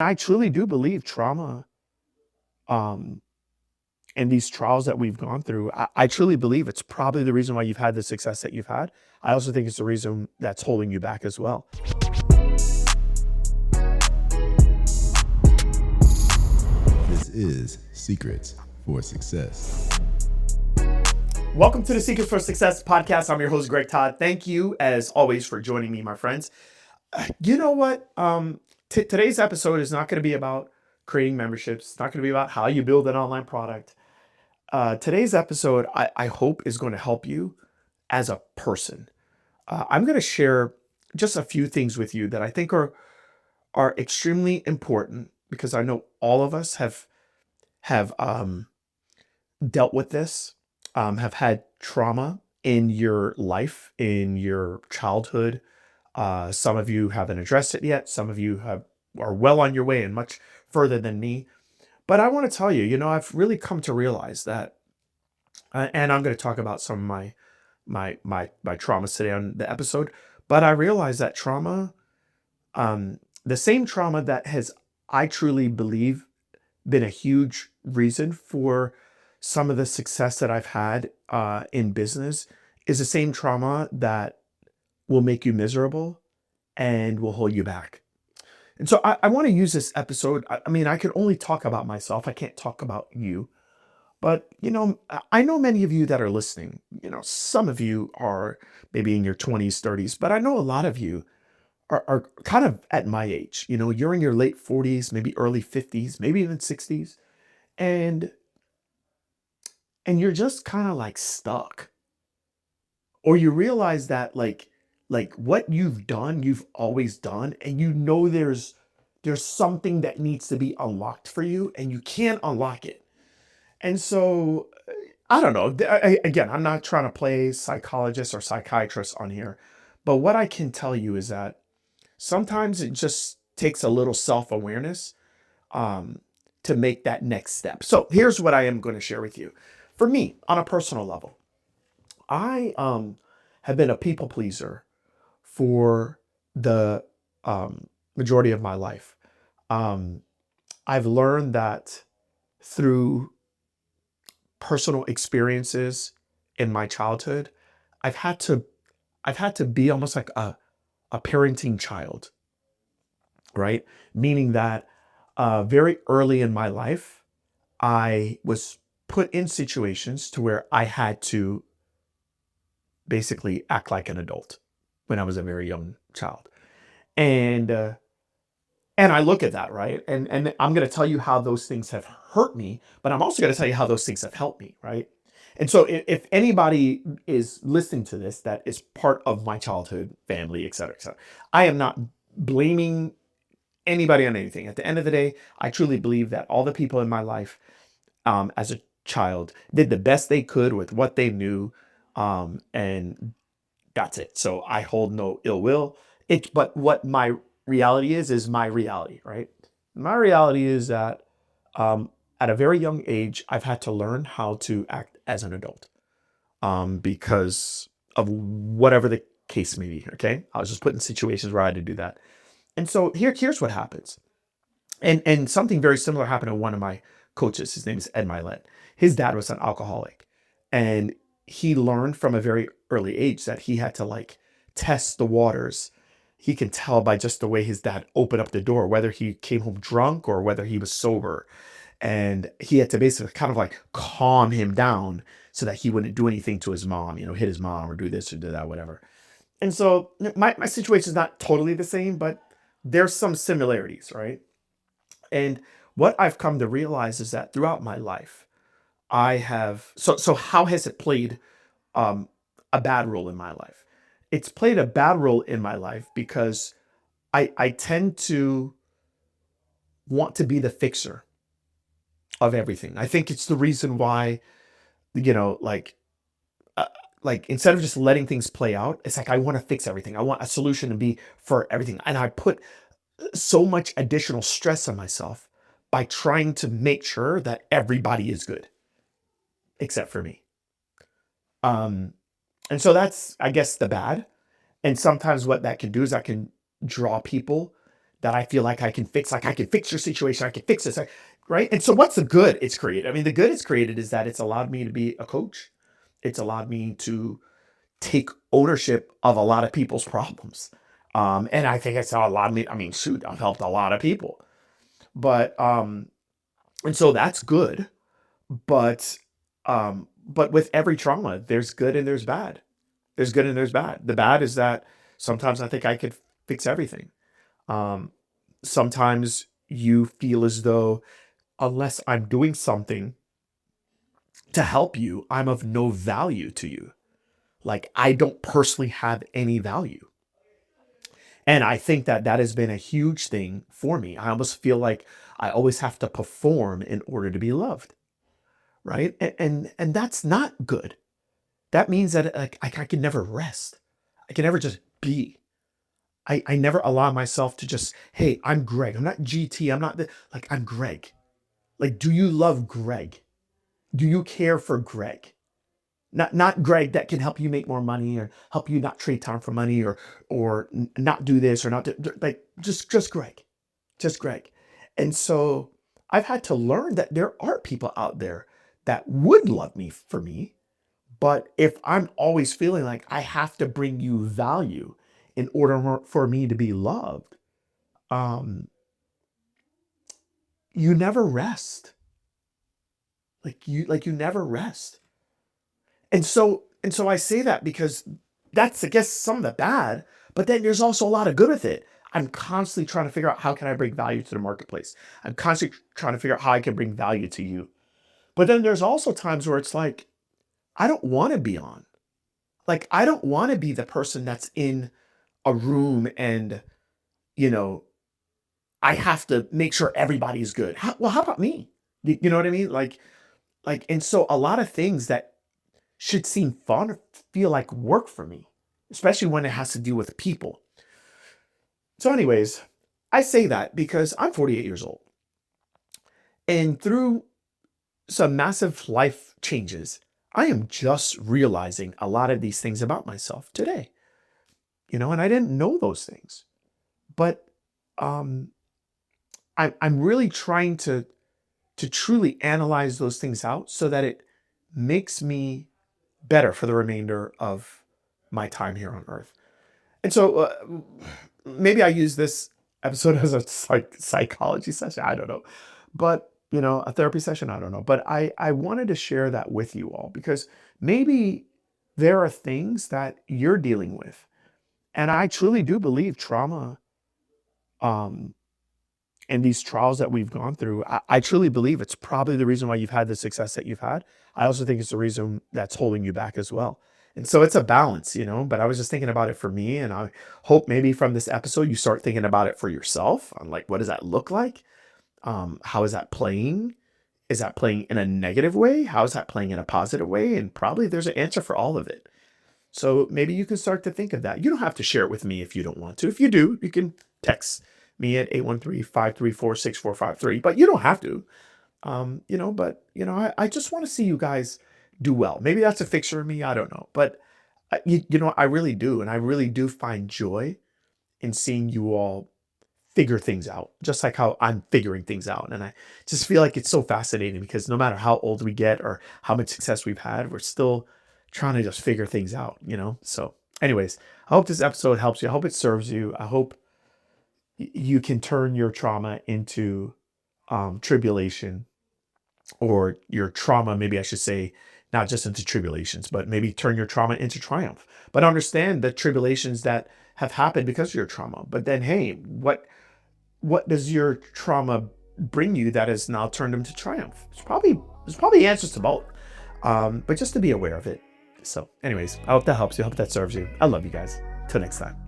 I truly do believe trauma, um, and these trials that we've gone through, I truly believe it's probably the reason why you've had the success that you've had. I also think it's the reason that's holding you back as well. This is Secrets for Success. Welcome to the Secrets for Success podcast. I'm your host, Greg Todd. Thank you, as always, for joining me, my friends. You know what? Today's episode is not going to be about creating memberships. It's not going to be about how you build an online product. Today's episode, I hope, is going to help you as a person. I'm going to share just a few things with you that I think are extremely important because I know all of us have dealt with this, have had trauma in your life, in your childhood. Some of you haven't addressed it yet. Some of you are well on your way and much further than me. But I want to tell you, I've really come to realize that, and I'm going to talk about some of my traumas today on the episode. But I realize that trauma, the same trauma that has, I truly believe, been a huge reason for some of the success that I've had in business, is the same trauma that will make you miserable and will hold you back. And so I want to use this episode. I mean, I can only talk about myself. I can't talk about you. But, I know many of you that are listening. Some of you are maybe in your 20s, 30s, but I know a lot of you are kind of at my age. You're in your late 40s, maybe early 50s, maybe even 60s. And and you're just kind of like stuck. Or you realize that like what you've done, you've always done, and there's something that needs to be unlocked for you and you can't unlock it. And so I don't know. Again, I'm not trying to play psychologist or psychiatrist on here, but what I can tell you is that sometimes it just takes a little self-awareness um, to make that next step. So here's what I am going to share with you. For me, on a personal level, I have been a people pleaser for the majority of my life. Um, I've learned that through personal experiences in my childhood, I've had to I've had to be almost like a parenting child, right? Meaning that very early in my life, I was put in situations to where I had to basically act like an adult when I was a very young child. And and I look at that, right? And I'm going to tell you how those things have hurt me, but I'm also going to tell you how those things have helped me, right? And so if anybody is listening to this that is part of my childhood, family, et cetera, et cetera, I am not blaming anybody on anything. At the end of the day, I truly believe that all the people in my life as a child did the best they could with what they knew, and that's it. So I hold no ill will. But what my reality is my reality, right? My reality is that um, at a very young age, I've had to learn how to act as an adult, because of whatever the case may be. Okay, I was just put in situations where I had to do that, and so here's what happens. And something very similar happened to one of my coaches. His name is Ed Milet. His dad was an alcoholic, and he learned from a very early age that he had to like test the waters. He can tell by just the way his dad opened up the door whether he came home drunk or whether he was sober, and he had to basically kind of like calm him down so that he wouldn't do anything to his mom, hit his mom or do this or do that, whatever. And so my situation is not totally the same, but there's some similarities, right? And what I've come to realize is that throughout my life, I have so how has it played um, a bad role in my life? It's played a bad role in my life because I tend to want to be the fixer of everything. I think it's the reason why, you know, like uh, like instead of just letting things play out, it's like I want to fix everything. I want a solution to be for everything, and I put so much additional stress on myself by trying to make sure that everybody is good except for me. Um, and so that's, I guess, the bad. And sometimes what that can do is that can draw people that I feel like I can fix. Like I can fix your situation. I can fix this. Right. And so what's the good it's created? I mean, the good it's created is that it's allowed me to be a coach. It's allowed me to take ownership of a lot of people's problems. And I think it's allowed me, I mean, shoot, I've helped a lot of people. But and so that's good. But with every trauma, there's good and there's bad. There's good and there's bad. The bad is that sometimes I think I could fix everything. Um, Sometimes you feel as though unless I'm doing something to help you, I'm of no value to you. Like I don't personally have any value. And I think that that has been a huge thing for me. I almost feel like I always have to perform in order to be loved, right? And that's not good. That means that like I can never rest. I can never just be. I never allow myself to just, hey, I'm Greg. I'm not GT. I'm not like I'm Greg. Like, do you love Greg? Do you care for Greg? Not Greg that can help you make more money or help you not trade time for money or not do this or not do, like just Greg, just Greg. And so I've had to learn that there are people out there that would love me for me, but if I'm always feeling like I have to bring you value in order for me to be loved, um, you never rest. Like you never rest. And so I say that because that's I guess some of the bad, but then there's also a lot of good with it. I'm constantly trying to figure out how can I bring value to the marketplace. I'm constantly trying to figure out how I can bring value to you. But then there's also times where it's like I don't want to be on. Like I don't want to be the person that's in a room and you know I have to make sure everybody's good. How about me? You know what I mean? And so a lot of things that should seem fun or feel like work for me, especially when it has to do with people. So, anyways, I say that because I'm 48 years old. And through some massive life changes, I am just realizing a lot of these things about myself today. And I didn't know those things. But um, I'm really trying to truly analyze those things out so that it makes me better for the remainder of my time here on earth. And so maybe I use this episode as a psychology session. I don't know. But, a therapy session. I don't know. But I wanted to share that with you all because maybe there are things that you're dealing with. And I truly do believe trauma um, and these trials that we've gone through, I truly believe it's probably the reason why you've had the success that you've had. I also think it's the reason that's holding you back as well. And so it's a balance, but I was just thinking about it for me. And I hope maybe from this episode, you start thinking about it for yourself on like, what does that look like? How is that playing? Is that playing in a negative way? How is that playing in a positive way? And probably there's an answer for all of it. So maybe you can start to think of that. You don't have to share it with me if you don't want to. If you do, you can text me at 813-534-6453, but you don't have to. I just want to see you guys do well. Maybe that's a fixer of me. I don't know. But I really do. And I really do find joy in seeing you all figure things out, just like how I'm figuring things out. And I just feel like it's so fascinating because no matter how old we get or how much success we've had, we're still trying to just figure things out. So anyways, I hope this episode helps you. I hope it serves you. I hope you can turn your trauma into tribulation, or your trauma, maybe I should say, not just into tribulations, but maybe turn your trauma into triumph. But understand the tribulations that have happened because of your trauma. But then, hey, what does your trauma bring you that has now turned into triumph? There's probably answers to both, but just to be aware of it. So anyways, I hope that helps you. I hope that serves you. I love you guys. Till next time.